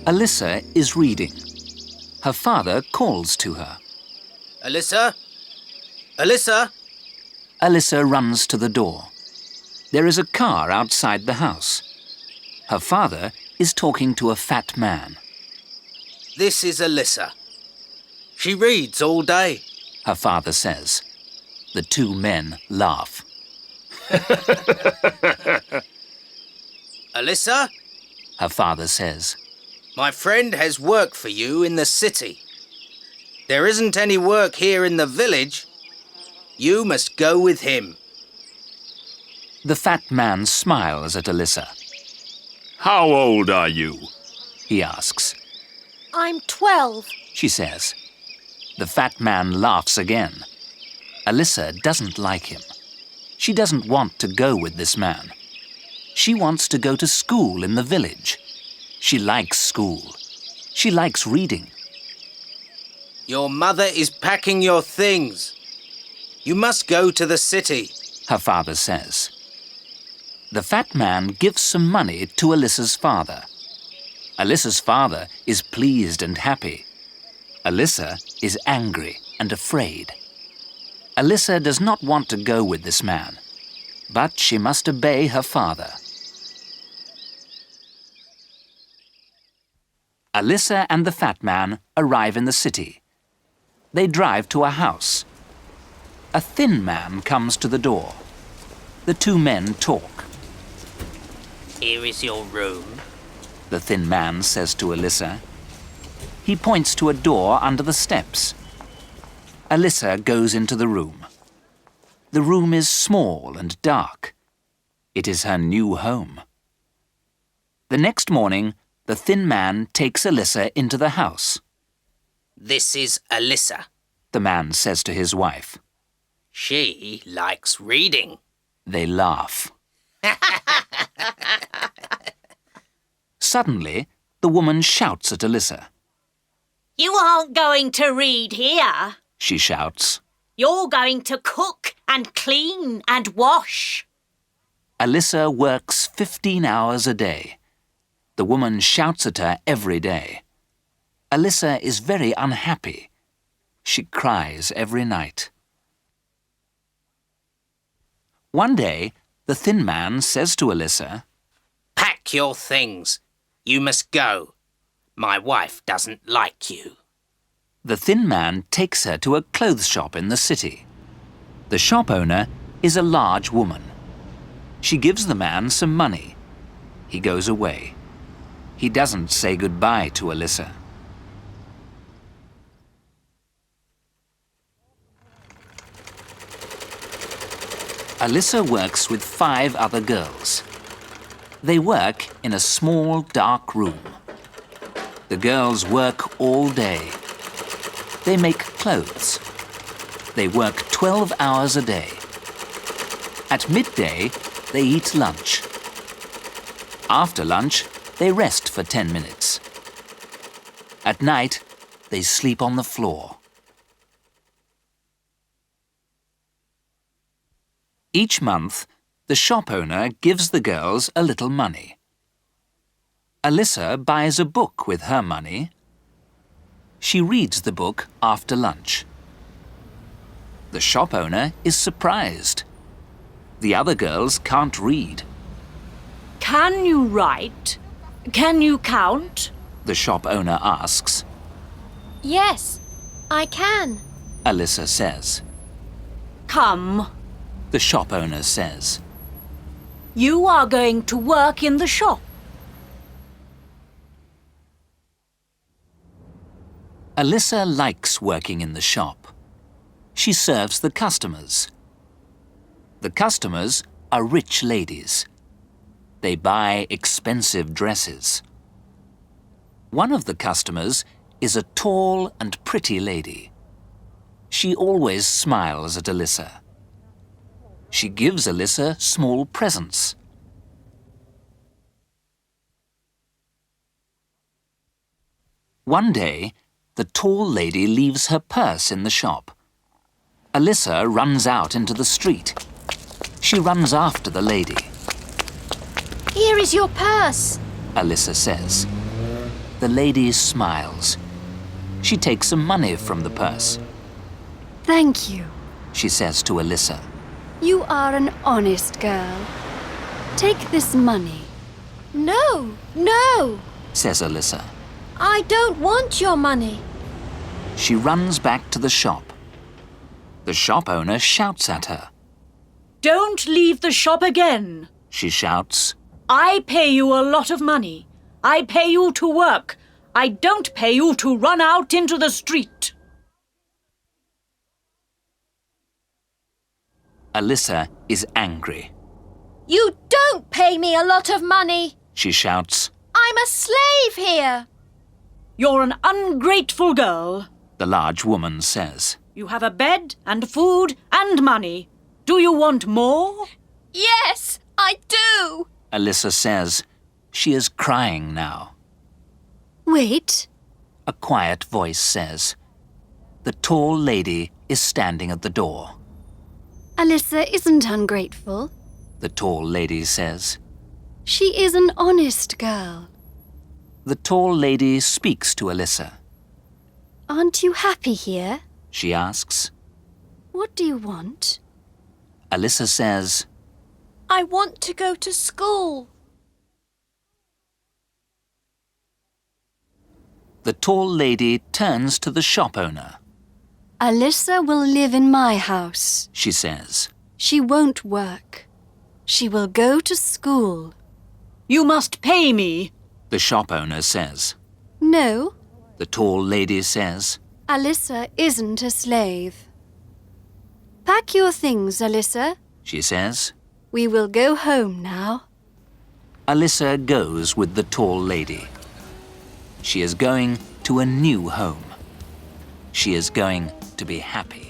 Alyssa is reading. Her father calls to her. Alyssa? Alyssa? Alyssa runs to the door. There is a car outside the house. Her father is talking to a fat man. This is Alyssa. She reads all day. Her father says. The two men laugh. Alyssa? Her father says. My friend has work for you in the city. There isn't any work here in the village. You must go with him. The fat man smiles at Alyssa. How old are you? He asks. I'm 12. She says. The fat man laughs again. Alyssa doesn't like him. She doesn't want to go with this man. She wants to go to school in the village. She likes school. She likes reading. Your mother is packing your things. You must go to the city, her father says. The fat man gives some money to Alyssa's father. Alyssa's father is pleased and happy. Alyssa is angry and afraid. Alyssa does not want to go with this man, but she must obey her father. Alyssa and the fat man arrive in the city. They drive to a house. A thin man comes to the door. The two men talk. Here is your room, the thin man says to Alyssa. He points to a door under the steps. Alyssa goes into the room. The room is small and dark. It is her new home. The next morning, the thin man takes Alyssa into the house. This is Alyssa, the man says to his wife. She likes reading. They laugh. Suddenly, the woman shouts at Alyssa. You aren't going to read here, she shouts. You're going to cook and clean and wash. Alyssa works 15 hours a day. The woman shouts at her every day. Alyssa is very unhappy. She cries every night. One day, the thin man says to Alyssa, Pack your things. You must go. My wife doesn't like you. The thin man takes her to a clothes shop in the city. The shop owner is a large woman. She gives the man some money. He goes away. He doesn't say goodbye to Alyssa. Alyssa works with 5 other girls. They work in a small, dark room. The girls work all day. They make clothes. They work 12 hours a day. At midday, they eat lunch. After lunch, they rest for 10 minutes. At night, they sleep on the floor. Each month, the shop owner gives the girls a little money. Alyssa buys a book with her money. She reads the book after lunch. The shop owner is surprised. The other girls can't read. Can you write? Can you count? The shop owner asks. Yes, I can, Alyssa says. Come, the shop owner says. You are going to work in the shop. Alyssa likes working in the shop. She serves the customers. The customers are rich ladies. They buy expensive dresses. One of the customers is a tall and pretty lady. She always smiles at Alyssa. She gives Alyssa small presents. One day, the tall lady leaves her purse in the shop. Alyssa runs out into the street. She runs after the lady. Here is your purse, Alyssa says. The lady smiles. She takes some money from the purse. Thank you. She says to Alyssa. You are an honest girl. Take this money. No, no, Says Alyssa. I don't want your money. She runs back to the shop. The shop owner shouts at her. Don't leave the shop again. She shouts. I pay you a lot of money. I pay you to work. I don't pay you to run out into the street. Alyssa is angry. You don't pay me a lot of money. She shouts. I'm a slave here. You're an ungrateful girl. The large woman says. You have a bed and food and money. Do you want more? Yes, I do. Alyssa says. She is crying now. Wait. A quiet voice says. The tall lady is standing at the door. Alyssa isn't ungrateful. The tall lady says. She is an honest girl. The tall lady speaks to Alyssa. Aren't you happy here? She asks. What do you want? Alyssa says. I want to go to school. The tall lady turns to the shop owner. Alyssa will live in my house. She says. She won't work. She will go to school. You must pay me. The shop owner says. No, The tall lady says. Alyssa isn't a slave. Pack your things, Alyssa. She says. We will go home now. Alyssa goes with the tall lady. She is going to a new home. She is going to be happy.